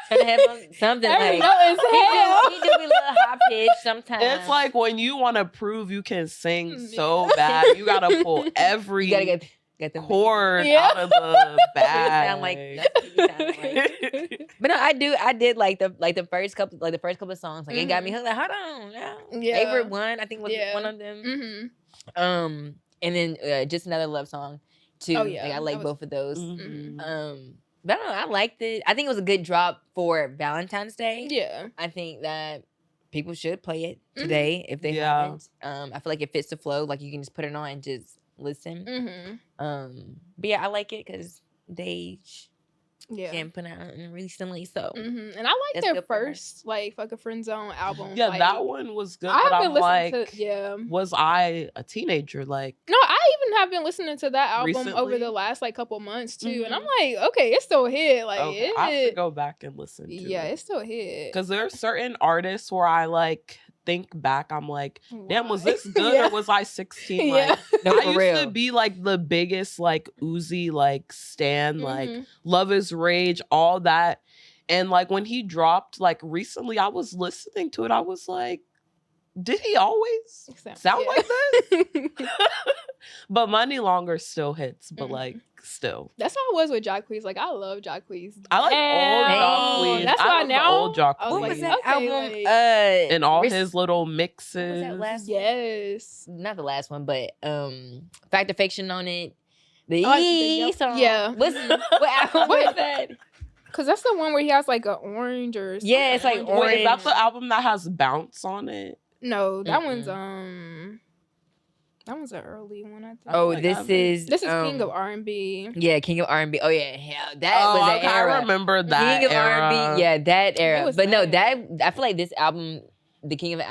Turn the headphones. Something every like note is hell. He do be a little high pitched sometimes. It's like when you want to prove you can sing so bad, you gotta pull every you gotta get the chord out of the bag. Sound like that's what you sound like. But no, I did like the first couple of songs. Like it got me hooked. Like hold on, favorite one I think was one of them. And then just another love song too. Oh yeah, like I like both of those. Mm-hmm. But I don't know, I liked it. I think it was a good drop for Valentine's Day. Yeah, I think that people should play it today if they Yeah. haven't. I feel like it fits the flow. Like you can just put it on and just listen. But yeah, I like it because they can't put out recently. So and I like that's their good for her. first like Fuck a Friend Zone album. Yeah, like, that one was good. I But haven't I'm listened like, to was I a teenager? Like, No, I even have been listening to that album over Recently? the last like couple months too, and I'm like, okay, it's still a hit. Like, okay, I have to go back and listen to yeah, it. it's still a hit. Because there are certain artists where I like think back, I'm like, damn, was Why? this good Yeah. or was I 16? Yeah. Like, No, I for used real. to be like the biggest like Uzi like stan, like Mhm. Love is Rage, all that. And like when he dropped, like recently, I was listening to it. I was like, did he always sound Yeah. like this? But Money Longer still hits, but like still. That's how it was with Jacquees. Like, I love Jacquees. I like old Jacquees. That's I why love the now old Jacquees. I was What like, was that okay, album? like- And all Ris- his little What mixes. was that last? Yes. Not the last one, but Fact or Fiction on it. The Oh, E song. yeah. What album was that? Cause that's the one where he has like an orange or Yeah, it's like something. Wait, is that orange. the album that has Bounce on it? No, that one's Mm-mm. that one's an early one. I think. Oh, like, this I've is King of R&B. Yeah, King of R&B. Oh yeah, hell, that was an okay, era. I remember that King of era. R&B. Yeah, that era. was But no, bad. that I feel like this album, the King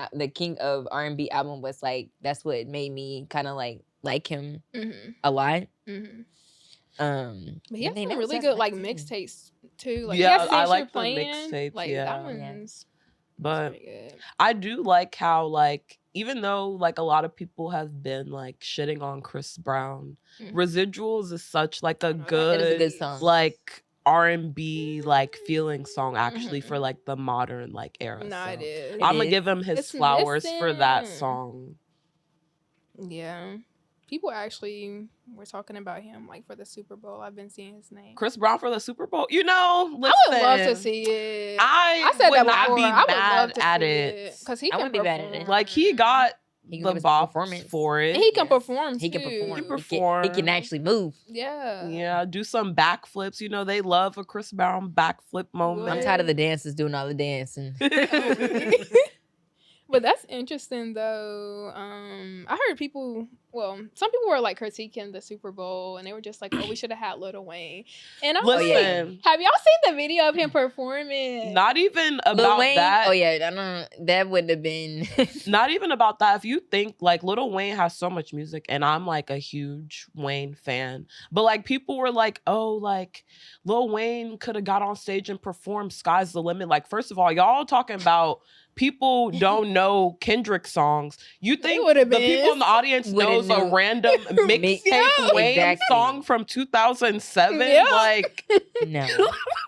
of R&B album was like that's what made me kind of like him Mm-hmm. a lot. Mm-hmm. But he I has think some that was really good like 2019. mixtapes too. Like, Yeah, he has I Since like You're the Playing. mixtapes, Like yeah. that Yeah. one's But pretty good. I do like how like even though like a lot of people have been like shitting on Chris Brown, Mhm. Residuals is such like a know, that good, is a good song. like R&B like feeling song actually Mhm. for like the modern like era. No, so it is. It I'm gonna is. give him his It's flowers for that missing. song. Yeah. People actually were talking about him like for the Super Bowl. I've been seeing his name. Chris Brown for the Super Bowl. You know, listen, I would love to see it. I said would that not before. be I would mad love to at see it. because he I can wouldn't be mad at it. perform. Like he got He can the give us bops performance. for it. And he can Yes. perform. He can too. perform. He He perform. can actually move. Yeah. Yeah, do some backflips. You know, they love a Chris Brown backflip moment. I'm tired of the dancers doing all the dancing. But that's interesting though. I heard people. Well, some people were like critiquing the Super Bowl, and they were just like, "Oh, we should have had Lil Wayne." And I'm Listen, like, "Have y'all seen the video of him performing?" not even Lil about Wayne. that. Oh yeah, I don't. That would have been. Not even about that. If you think like Lil Wayne has so much music, and I'm like a huge Wayne fan, but like people were like, oh, like Lil Wayne could have got on stage and performed "Sky's the Limit." Like, first of all, y'all talking about people don't know Kendrick songs. You think the would've been. people in the audience Would've knows a knew. random mixtape Yeah. Wayne Exactly. song from 2007? Yeah. Like, No,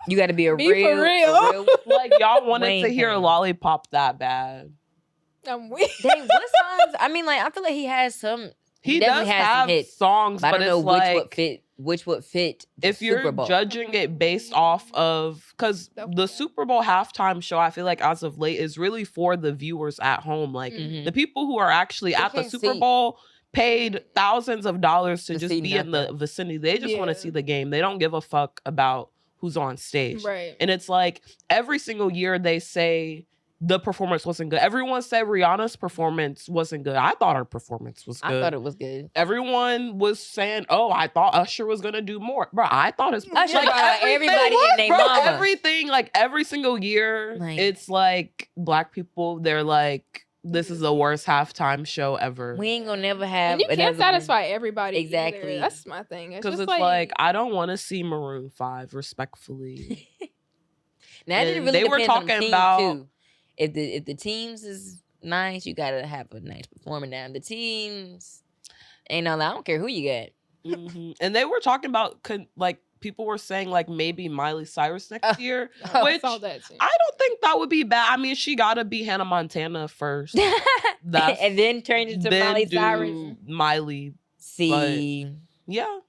you got to be a Be for real, real. a real. like y'all wanted Wayne to hear fan. Lollipop that bad. I'm weak. Dang, what songs? I mean, like I feel like he has some. He definitely does has some have hits, songs, But I but don't know it's which like would fit. Which would fit? The if you're Super Bowl. judging it based off of, because the Super Bowl halftime show, I feel like as of late is really for the viewers at home. Like Mhm. the people who are actually They at the can't Super see. Bowl paid thousands of dollars to To just see be in the nothing. vicinity. They just want Yeah. to see the game. They don't give a fuck about who's on stage. Right. And it's like every single year they say the performance wasn't good. Everyone said Rihanna's performance wasn't good. I thought her performance was good. I thought it was good. Everyone was saying, "Oh, I thought Usher was gonna do more." Bro, I thought his Usher like brought out everything- everybody and they bro, mama. everything like every single year, Like- it's like black people. They're like, "This is the worst halftime show ever." We ain't gonna never have. And you can't another one. satisfy everybody. Exactly. Either. That's my thing. It's Because just it's like I don't want to see Maroon 5, respectfully. Now it And really they were depends on the talking team about- too. If the teams is nice, you gotta have a nice performer. Now the teams ain't no. I don't care who you got. Mhm. And they were talking about like people were saying like maybe Miley Cyrus next year, I which saw that too. I don't think that would be bad. I mean, she gotta be Hannah Montana first. That's- and then turn into then Miley do Cyrus. Miley. See, Yeah.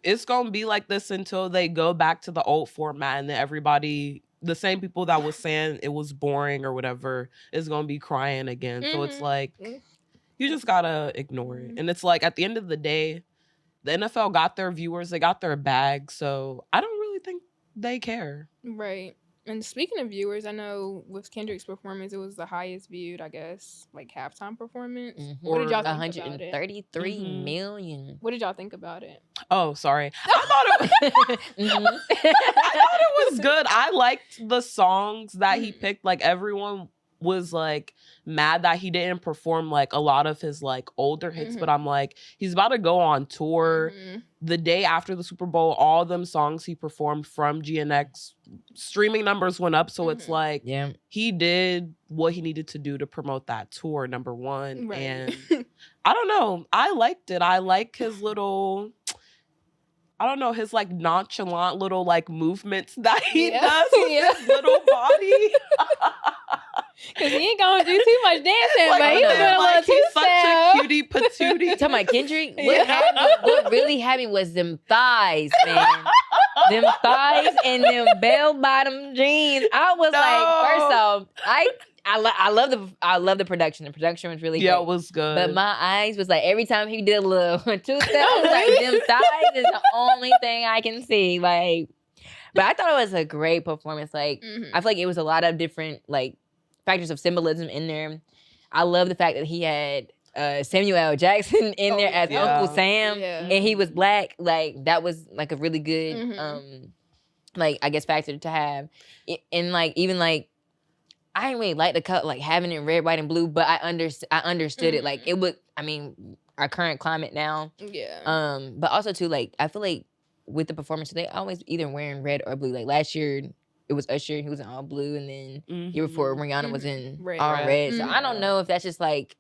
It's gonna be like this until they go back to the old format and then everybody, the same people that was saying it was boring or whatever, is gonna be crying again. So it's Mhm. like Mhm. you just gotta ignore it. And it's like at the end of the day, the NFL got their viewers, they got their bag, so I don't really think they care. Right. And speaking of viewers, I know with Kendrick's performance, it was the highest viewed, I guess, like halftime performance. What did y'all think about it? 133 million. What did y'all think about it? Oh, sorry. I thought it was good. I liked the songs that he picked. Like, everyone was like mad that he didn't perform like a lot of his like older hits, but I'm like, he's about to go on tour the day after the Super Bowl. All them songs he performed from GNX, streaming numbers went up, so it's like he did what he needed to do to promote that tour, number one. And I don't know, I liked it. I like his little, I don't know, his like nonchalant little like movements that he does with his little body. Because he ain't gonna do too much dancing, like, but he was doing a little he's such a cutie patootie. Talking about Kendrick, what really had me was them thighs, man. Them thighs and them bell bottom jeans. I was like, first off, I love the production. The production was really good. Yeah, it was good. But my eyes was like, every time he did a little two-step, I was like, them thighs is the only thing I can see. Like, but I thought it was a great performance. Like, I feel like it was a lot of different like factors of symbolism in there. I love the fact that he had Samuel L. Jackson in there as Uncle Sam, and he was black. Like, that was like a really good, like, I guess, factor to have. And like, even like, I didn't really like the cut, like having it red, white, and blue, but I understood it. Like, it would, I mean, our current climate now. Yeah. But also too, like, I feel like with the performance, they always either wearing red or blue. Like last year, it was Usher, he was in all blue, and then year before, Rihanna was in all red. So I don't know if that's just like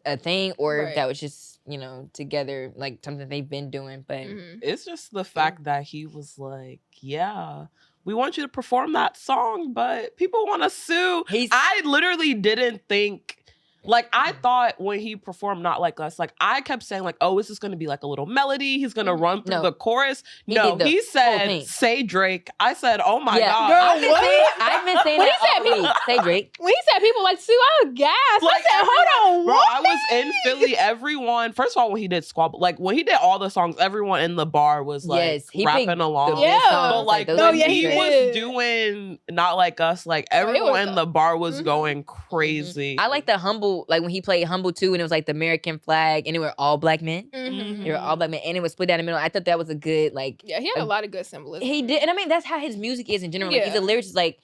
a thing or if that was just, you know, together, like something they've been doing. But it's just the fact that he was like, yeah, we want you to perform that song, but people want to sue. I literally didn't think, like, I thought when he performed Not Like Us, like, I kept saying, like, oh, is this going to be like a little melody? He's going to run through the chorus. He said, say Drake. I said, oh my God. Girl, I've been saying that all week. Say Drake. When he said people like Sue, I was gassed. Like, I said, hold on, bro, what? I was in Philly. Everyone, first of all, when he did Squabble, like, when he did all the songs, everyone in the bar was, like, rapping along. But, like, when he was doing Not Like Us, like, everyone in the bar was going crazy. I like the humble, like, when he played Humble too, and it was like the American flag, and it were all black men. They were all black men, and it was split down the middle. I thought that was a good, like, he had a lot of good symbolism. He did, and I mean that's how his music is in general. Like, the lyrics is like,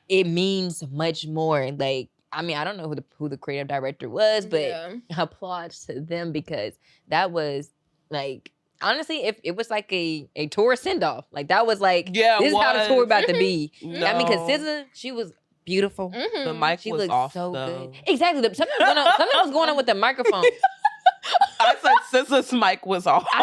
it means much more. Like, I mean, I don't know who the creative director was, but applause to them, because that was like, honestly, if it was like a tour send off, like that was like, this is how the tour about to be. I mean, because SZA, she was beautiful. The mic was off, so though. good. Exactly. Something was going on with the microphone. I said SZA's mic was off. I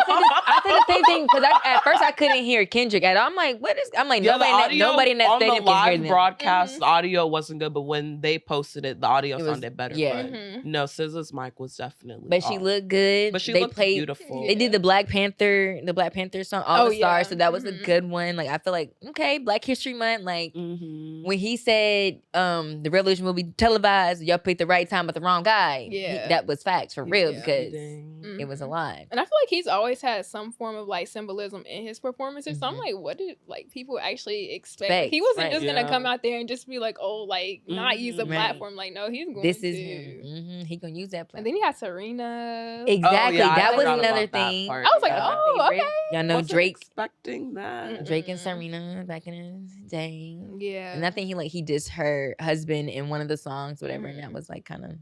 said the same thing, because at first I couldn't hear Kendrick at all. I'm like, what is? I'm like, nobody in that stadium can hear them. Broadcast audio wasn't good, but when they posted it, the audio sounded better. Yeah. But no, SZA's mic was definitely. But she looked good. But they looked beautiful. They did the Black Panther song, All the Stars. So that was a good one. Like, I feel like, okay, Black History Month. Like, when he said the revolution will be televised, y'all picked the right time but the wrong guy. That was facts for real, because it was a lot. And I feel like he's always had some form of like symbolism in his performances. So I'm like, what did like people actually expect? Like, he wasn't just gonna come out there and just be like, oh, like not use a platform. Like, no, he's going this is him. He gonna use that platform. And then he had Serena. Exactly. That was another thing. I was like, oh, okay. Y'all know Drake expecting that. Drake and Serena back in the day. Yeah. And I think he dissed her husband in one of the songs, whatever, and that was like kind of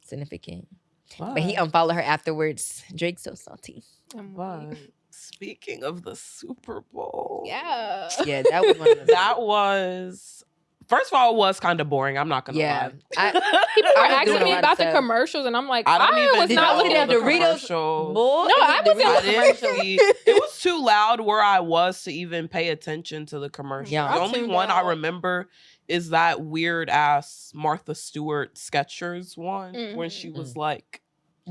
significant. But he unfollowed her afterwards. Drake's so salty. But speaking of the Super Bowl. Yeah, that was one of the that was... First of all, it was kind of boring. I'm not gonna lie. People were asking me about the commercials, and I'm like, I was not looking at the Doritos. No, I didn't see. It was too loud where I was to even pay attention to the commercial. The only one I remember is that weird ass Martha Stewart Skechers one when she was like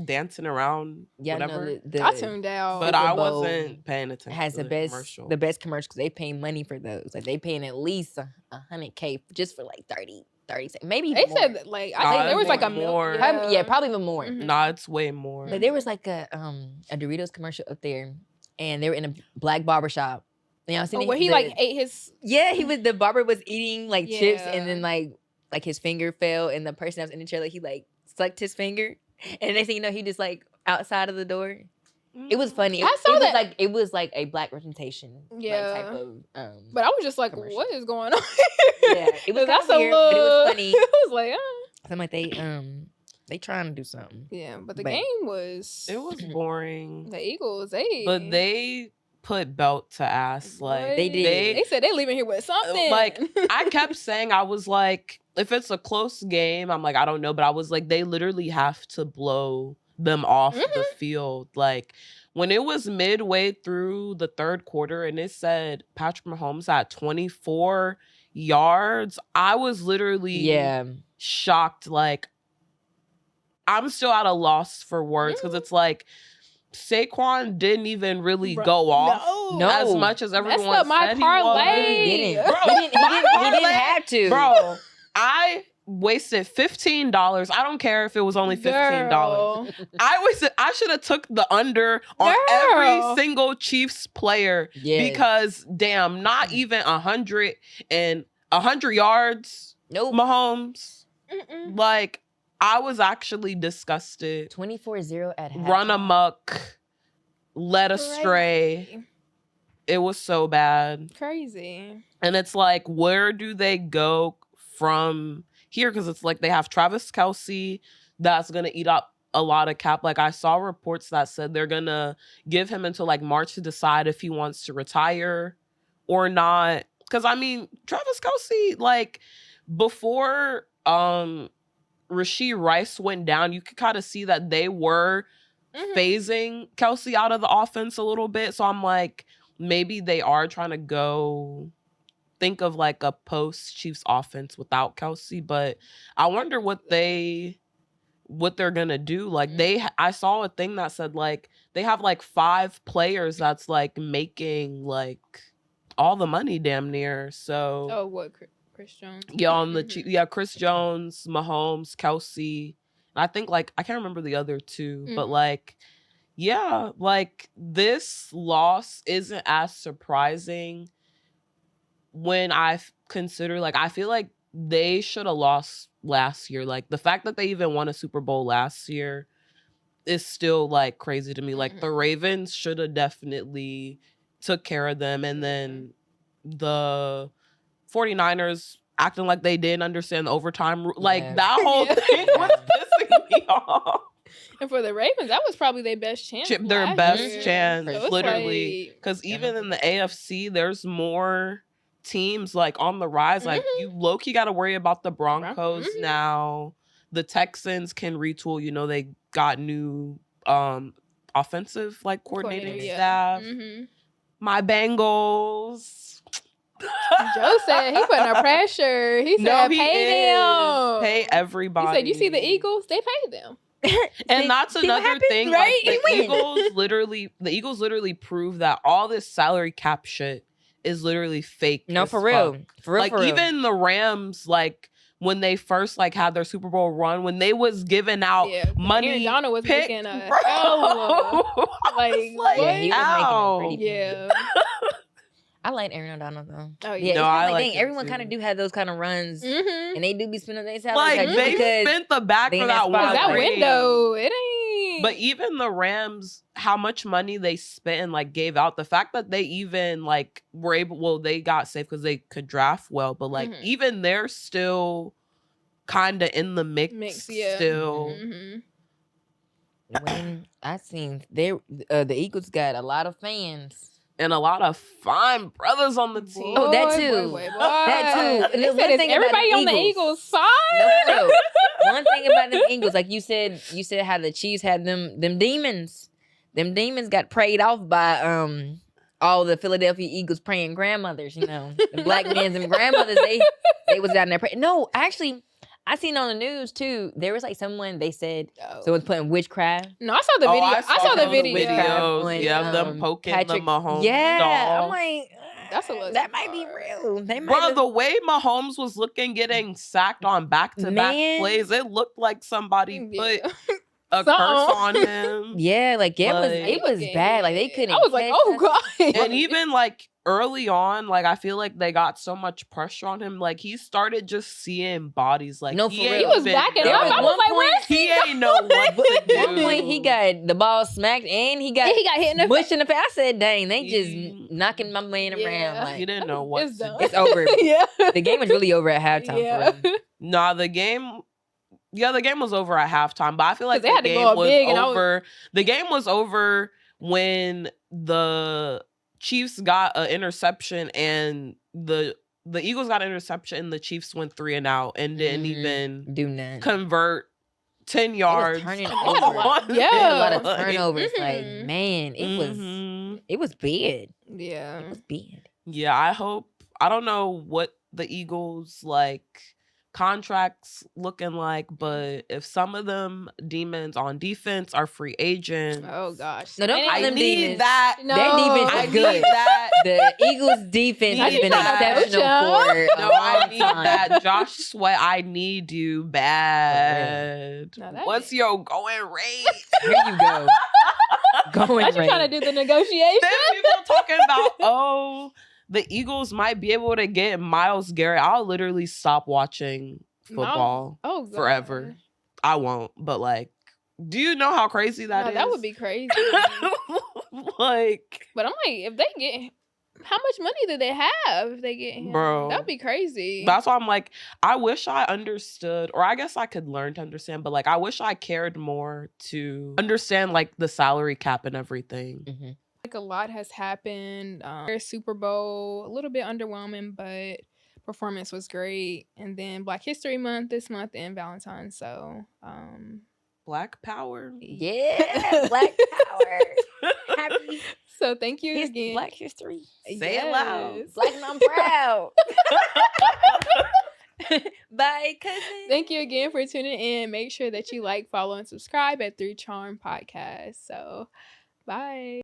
dancing around. Whatever. I tuned out, but I wasn't paying attention. Has the best commercial, because they pay money for those. Like, they paying at least $100K just for like 30 seconds, maybe. They more. said like I think there was like a more. Probably even more. Nah, it's way more. But there was like a Doritos commercial up there, and they were in a black barbershop. Yeah, where he like ate his. Yeah, the barber was eating like chips, and then Yeah. like his finger fell, and the person that was in the chair, like he like sucked his finger, and next thing you know, he just like outside of the door. It was funny. I saw that. It was like a black representation, Yeah. like, type of. But I was just like, commercial. what is going on? Yeah, it was That's kind of weird, but it was funny. It was like, I'm like they trying to do something. yeah, but the But- game was. It was boring. The Eagles, But they put belt to ass. Like They did. They said they leaving here with something. Like I kept saying, I was like, if it's a close game, I'm like, I don't know, but I was like, they literally have to blow them off the field. Like when it was midway through the third quarter and it said Patrick Mahomes had 24 yards, I was literally shocked. Like I'm still at a loss for words because it's like Saquon didn't even really go off as much as everyone Messed up my said parlay. He didn't. Bro, He didn't have to. Bro, I wasted $15. I don't care if it was only $15. Girl. I should have took the under on every single Chiefs player because damn, not even 100 yards. Nope. Mahomes. Like I was actually disgusted. 24-0 at half. Run amok, led astray. It was so bad. Crazy. And it's like, where do they go from here? Because it's like they have Travis Kelce that's going to eat up a lot of cap. Like I saw reports that said they're going to give him until like March to decide if he wants to retire or not. Because I mean, Travis Kelce, like before Rashee Rice went down, you could kind of see that they were phasing Kelce out of the offense a little bit. So I'm like, maybe they are trying to go think of like a post Chiefs offense without Kelce, but I wonder what they're gonna do. Like I saw a thing that said like they have like 5 players that's like Making like all the money damn near. So what Chris Jones? Yeah, on the Chris Jones, Mahomes, Kelce. I think like I can't remember the other 2, but like yeah, like this loss isn't as surprising when I consider like I feel like they should have lost last year. Like the fact that they even won a Super Bowl last year is still like crazy to me. Like the Ravens should have definitely took care of them, and then the 49ers acting like they didn't understand the overtime rule. Like that whole thing was pissing me off. And for the Ravens, that was probably their best chance. Their best chance, So literally. Because even in the AFC, there's more teams like on the rise. Like you low-key got to worry about the Broncos now. The Texans can retool. You know, they got new offensive like coordinating staff. My Bengals. Joe said he putting up pressure. He said pay them. Pay everybody. He said, you see the Eagles? They paid them. And that's another thing, right? Like, the Eagles literally prove that all this salary cap shit is literally fake. No, for real. For real. Like even the Rams, like when they first like had their Super Bowl run, when they was giving out money, Aaron Donald was making a bro. like he was making a pretty I like Aaron Donald though. Oh yeah, no, I like like everyone kind of do have those kind of runs, and they do be spending their salary. Like they spent the back for that one. That window, it ain't. But even the Rams, how much money they spent and like gave out, the fact that they even like were able, well, they got safe because they could draft well, but like even they're still kind of in the mix still. When I seen the Eagles got a lot of fans. And a lot of fine brothers on the team. Oh, that too. That too. And one thing everybody on the Eagles side. No. One thing about them Eagles, like you said how the Chiefs had them demons. Them demons got prayed off by all the Philadelphia Eagles praying grandmothers. You know, the black men and grandmothers. They was down there praying. No, actually. I seen on the news too. There was like someone they said someone's putting witchcraft. No, I saw the video. I saw the videos. Them poking the Mahomes doll. I'm like, that's a little that might be real. Bro, the way Mahomes was looking, getting sacked on back-to-back plays, it looked like somebody put a curse on him. Yeah, like it Like- was bad. Like they couldn't. I was like, catch oh us. god. And even like early on, like I feel like they got so much pressure on him. Like he started just seeing bodies. Like No, for he real. ain't He was been backing know- up. I was One like, point, where's He ain't know what to At do. one point, he got the ball smacked and he got he got hit in the mushed in the face. I said, dang, they just He- knocking my man Yeah. around. He Like, didn't know what It's to done. do. it's over. Yeah. The game was really over at halftime Yeah. for him. Nah, the game was over at halftime, but I feel like 'Cause they the had to go game up was big, and I was- over. The game was over when the Chiefs got an interception and the Eagles got an interception and the Chiefs went 3 and out and didn't Mhm. even Do nothing. convert 10 yards. turning over. Yeah. They had a lot of Like, turnovers. Like, Mhm. man, it was mhm. bad. Yeah. It was bad. Yeah, I don't know what the Eagles like contracts looking like, but if some of them demons on defense are free agents, Oh gosh. No, don't And call I them need demons. that. No. That defense I is need good. that. The Eagles' defense Now has you been tryna coach exceptional y'all. for a No, I long need time. that. Josh Sweat, I need you bad. No, that What's is- your going rate? Here you go. Going Aren't you trying to do the negotiation? Then people talking about, oh, the Eagles might be able to get Myles Garrett. I'll literally stop watching football Oh god. forever. I won't, but like, do you know how crazy that No, is? that would be crazy. like, But I'm like, if they get, how much money do they have if they get him? Bro. That'd be crazy. that's why I'm like, I wish I understood, or I guess I could learn to understand, but like, I wish I cared more to understand like the salary cap and everything. Mhm. Like a lot has happened. Super Bowl, a little bit underwhelming, but performance was great. And then Black History Month this month and Valentine. So, Black Power. Yeah, Black Power. Happy so thank you again. Black History. Say it loud. Yes. Black and I'm proud. Bye, cousin. Thank you again for tuning in. Make sure that you like, follow, and subscribe at 3 Charm Podcast. So, bye.